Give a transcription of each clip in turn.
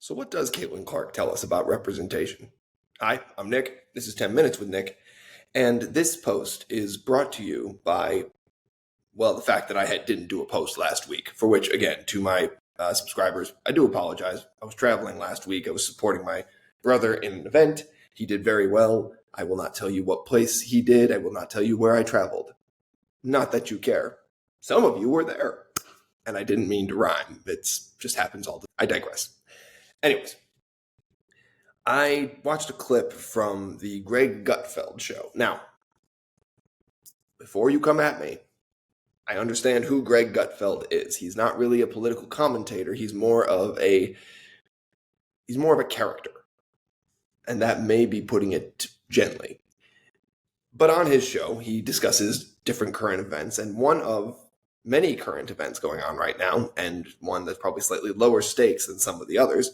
So what does Caitlin Clark tell us about representation? Hi, I'm Nick. This is 10 Minutes with Nick. And this post is brought to you by, the fact that didn't do a post last week, for which, again, to my subscribers, I do apologize. I was traveling last week. I was supporting my brother in an event. He did very well. I will not tell you what place he did. I will not tell you where I traveled. Not that you care. Some of you were there. And I didn't mean to rhyme. It just happens all the time. I digress. Anyways, I watched a clip from the Greg Gutfeld show. Now, before you come at me, I understand who Greg Gutfeld is. He's not really a political commentator. He's more of a character. And that may be putting it gently. But on his show, he discusses different current events, and one of many current events going on right now, and one that's probably slightly lower stakes than some of the others,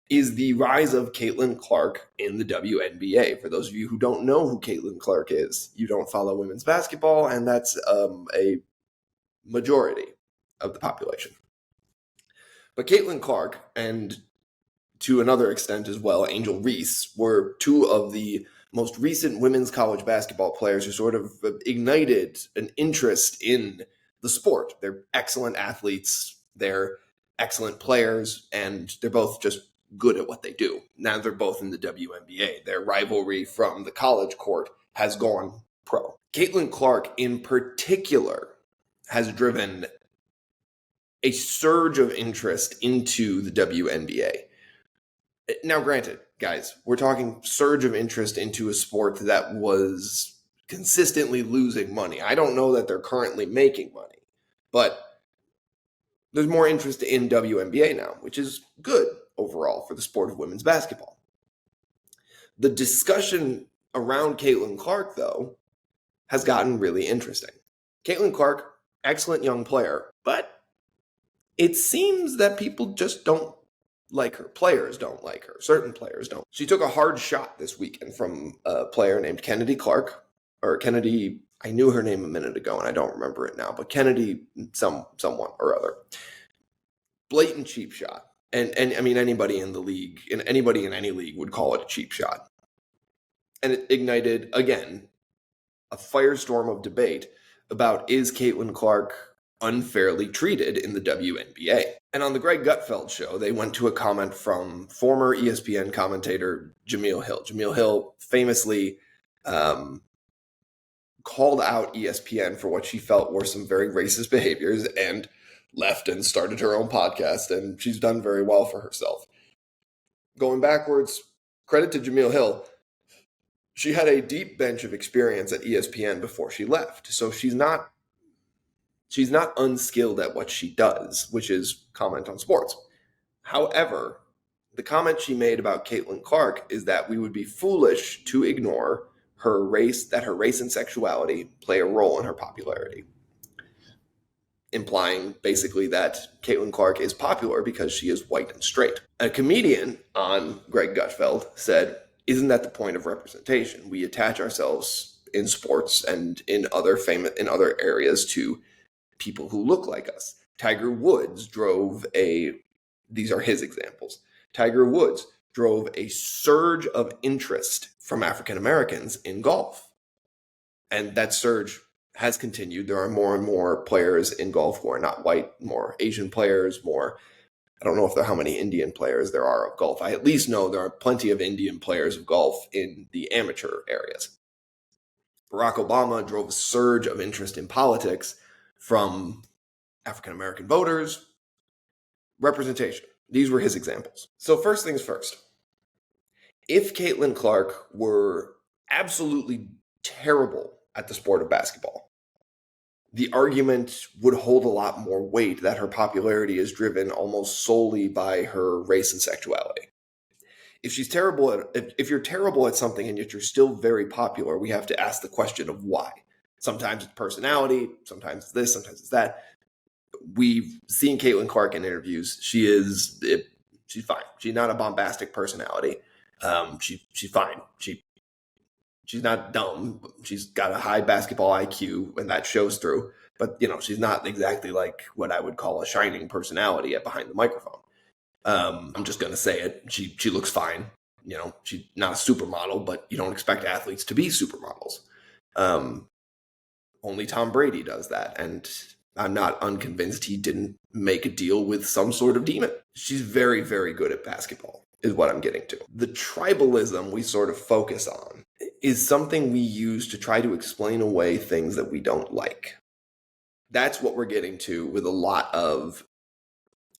is the rise of Caitlin Clark in the WNBA. For those of you who don't know who Caitlin Clark is, you don't follow women's basketball, and that's a majority of the population. But Caitlin Clark, and to another extent as well, Angel Reese, were two of the most recent women's college basketball players who sort of ignited an interest in the sport. They're excellent athletes, they're excellent players, and they're both just good at what they do. Now they're both in the WNBA. Their rivalry from the college court has gone pro. Caitlin Clark in particular has driven a surge of interest into the WNBA. Now, granted, guys, we're talking surge of interest into a sport that was consistently losing money. I don't know that they're currently making money, but there's more interest in WNBA now, which is good overall for the sport of women's basketball. The discussion around Caitlin Clark, though, has gotten really interesting. Caitlin Clark, excellent young player, but it seems that people just don't like her. Players don't like her. Certain players don't. She took a hard shot this weekend from a player named Kennedy Clark, or Kennedy, I knew her name a minute ago and I don't remember it now, but Kennedy someone or other. Blatant cheap shot. And I mean, anybody in the league, anybody in any league would call it a cheap shot. And it ignited, again, a firestorm of debate about, is Caitlin Clark unfairly treated in the WNBA? And on the Greg Gutfeld show, they went to a comment from former ESPN commentator Jemele Hill. Jemele Hill famously called out ESPN for what she felt were some very racist behaviors and left and started her own podcast, and she's done very well for herself. Going backwards, credit to Jemele Hill. She had a deep bench of experience at ESPN before she left, so she's not unskilled at what she does, which is comment on sports. However, the comment she made about Caitlin Clark is that we would be foolish to ignore her race, that her race and sexuality play a role in her popularity. Implying basically that Caitlin Clark is popular because she is white and straight. A comedian on Greg Gutfeld said, "Isn't that the point of representation? We attach ourselves in sports and in other areas to people who look like us." Tiger Woods these are his examples. Tiger Woods drove a surge of interest from African Americans in golf. And that surge has continued. There are more and more players in golf who are not white, more Asian players, I don't know how many Indian players there are of golf. I at least know there are plenty of Indian players of golf in the amateur areas. Barack Obama drove a surge of interest in politics from African American voters. Representation. These were his examples. So first things first. If Caitlin Clark were absolutely terrible at the sport of basketball, the argument would hold a lot more weight that her popularity is driven almost solely by her race and sexuality. If you're terrible at something and yet you're still very popular, we have to ask the question of why. Sometimes it's personality, sometimes it's this, sometimes it's that. We've seen Caitlin Clark in interviews. She's fine. She's not a bombastic personality. She's fine. She's not dumb. She's got a high basketball IQ, and that shows through. But, she's not exactly like what I would call a shining personality behind the microphone. I'm just going to say it. She looks fine. She's not a supermodel, but you don't expect athletes to be supermodels. Only Tom Brady does that, and I'm not unconvinced he didn't make a deal with some sort of demon. She's very, very good at basketball, is what I'm getting to. The tribalism we sort of focus on is something we use to try to explain away things that we don't like. That's what we're getting to with a lot of,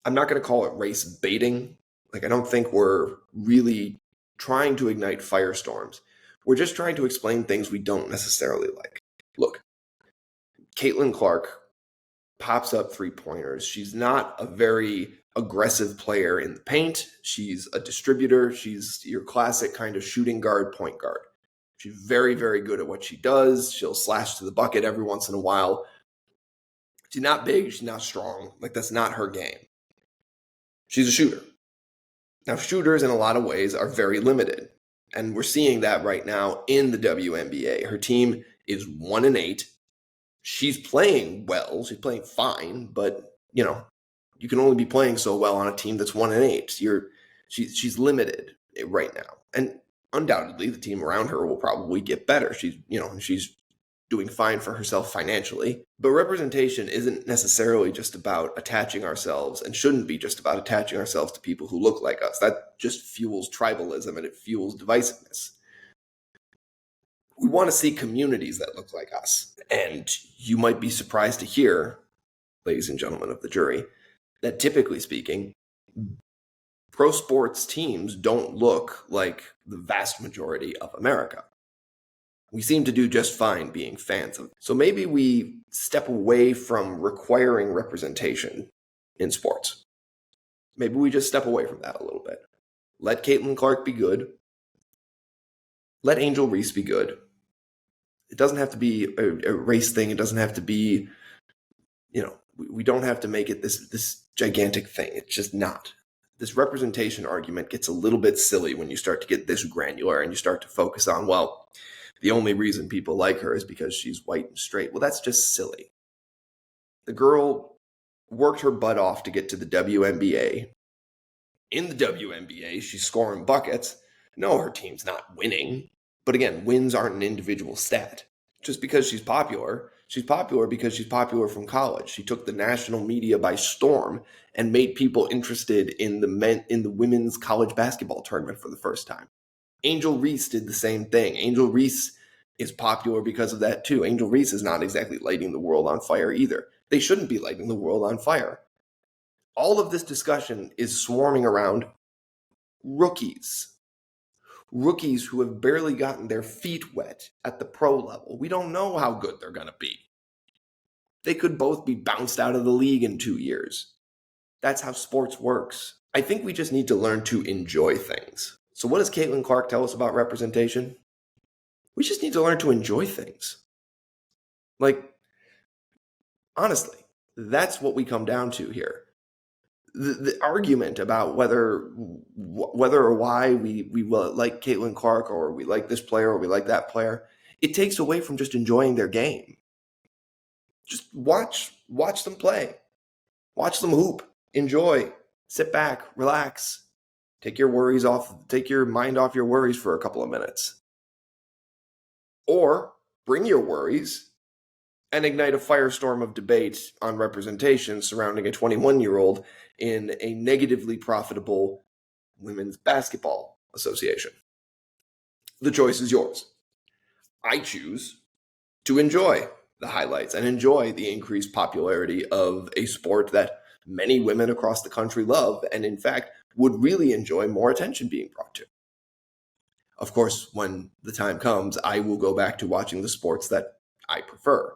I'm not going to call it race baiting. Like, I don't think we're really trying to ignite firestorms. We're just trying to explain things we don't necessarily like. Look, Caitlin Clark pops up three-pointers. She's not a very aggressive player in the paint. She's a distributor. She's your classic kind of shooting guard, point guard. She's very, very good at what she does. She'll slash to the bucket every once in a while. She's not big. She's not strong. Like, that's not her game. She's a shooter. Now, shooters in a lot of ways are very limited. And we're seeing that right now in the WNBA. Her team is 1-8. She's playing well. She's playing fine, but you can only be playing so well on a team that's 1-8. She's limited right now, and undoubtedly the team around her will probably get better. She's doing fine for herself financially, but representation isn't necessarily just about attaching ourselves, and shouldn't be just about attaching ourselves to people who look like us. That just fuels tribalism and it fuels divisiveness. We want to see communities that look like us. And you might be surprised to hear, ladies and gentlemen of the jury, that typically speaking, pro sports teams don't look like the vast majority of America. We seem to do just fine being fans of it. So maybe we step away from requiring representation in sports. Maybe we just step away from that a little bit. Let Caitlin Clark be good. Let Angel Reese be good. It doesn't have to be a race thing. It doesn't have to be, we don't have to make it this gigantic thing. It's just not. This representation argument gets a little bit silly when you start to get this granular and you start to focus on, well, the only reason people like her is because she's white and straight. Well, that's just silly. The girl worked her butt off to get to the WNBA. In the WNBA, she's scoring buckets. No, her team's not winning. But again, wins aren't an individual stat. Just because she's popular because she's popular from college. She took the national media by storm and made people interested in the women's college basketball tournament for the first time. Angel Reese did the same thing. Angel Reese is popular because of that too. Angel Reese is not exactly lighting the world on fire either. They shouldn't be lighting the world on fire. All of this discussion is swarming around rookies who have barely gotten their feet wet at the pro level. We don't know how good they're going to be. They could both be bounced out of the league in 2 years. That's how sports works. I think we just need to learn to enjoy things. So what does Caitlin Clark tell us about representation? We just need to learn to enjoy things. Like, honestly, that's what we come down to here. The argument about whether or why we like Caitlin Clark, or we like this player, or we like that player, it takes away from just enjoying their game. Just watch them play. Watch them hoop. Enjoy. Sit back. Relax. Take your mind off your worries for a couple of minutes. Or bring your worries and ignite a firestorm of debate on representation surrounding a 21-year-old in a negatively profitable women's basketball association. The choice is yours. I choose to enjoy the highlights and enjoy the increased popularity of a sport that many women across the country love, and in fact would really enjoy more attention being brought to. Of course, when the time comes, I will go back to watching the sports that I prefer,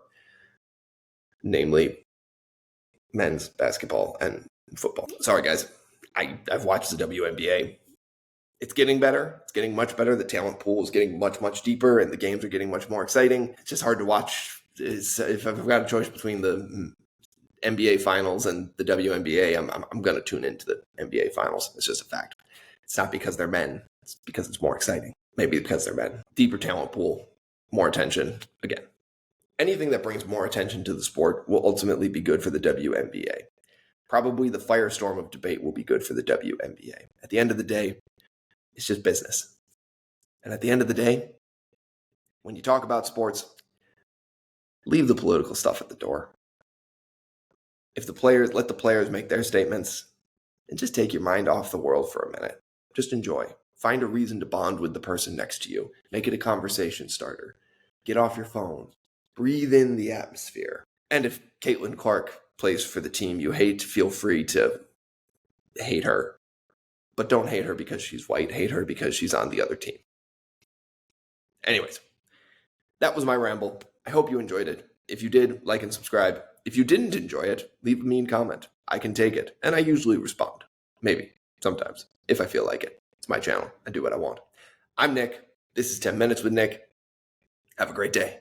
namely men's basketball and football. Sorry, guys. I've watched the WNBA. It's getting better. It's getting much better. The talent pool is getting much, much deeper, and the games are getting much more exciting. It's just hard to watch. If I've got a choice between the NBA Finals and the WNBA, I'm going to tune into the NBA Finals. It's just a fact. It's not because they're men. It's because it's more exciting. Maybe because they're men. Deeper talent pool, more attention. Again, anything that brings more attention to the sport will ultimately be good for the WNBA. Probably the firestorm of debate will be good for the WNBA. At the end of the day, it's just business. And at the end of the day, when you talk about sports, leave the political stuff at the door. Let the players make their statements, and just take your mind off the world for a minute. Just enjoy. Find a reason to bond with the person next to you. Make it a conversation starter. Get off your phone. Breathe in the atmosphere. And if Caitlin Clark plays for the team you hate, feel free to hate her. But don't hate her because she's white. Hate her because she's on the other team. Anyways, that was my ramble. I hope you enjoyed it. If you did, like and subscribe. If you didn't enjoy it, leave a mean comment. I can take it, and I usually respond. Maybe, sometimes, if I feel like it. It's my channel. I do what I want. I'm Nick. This is 10 Minutes with Nick. Have a great day.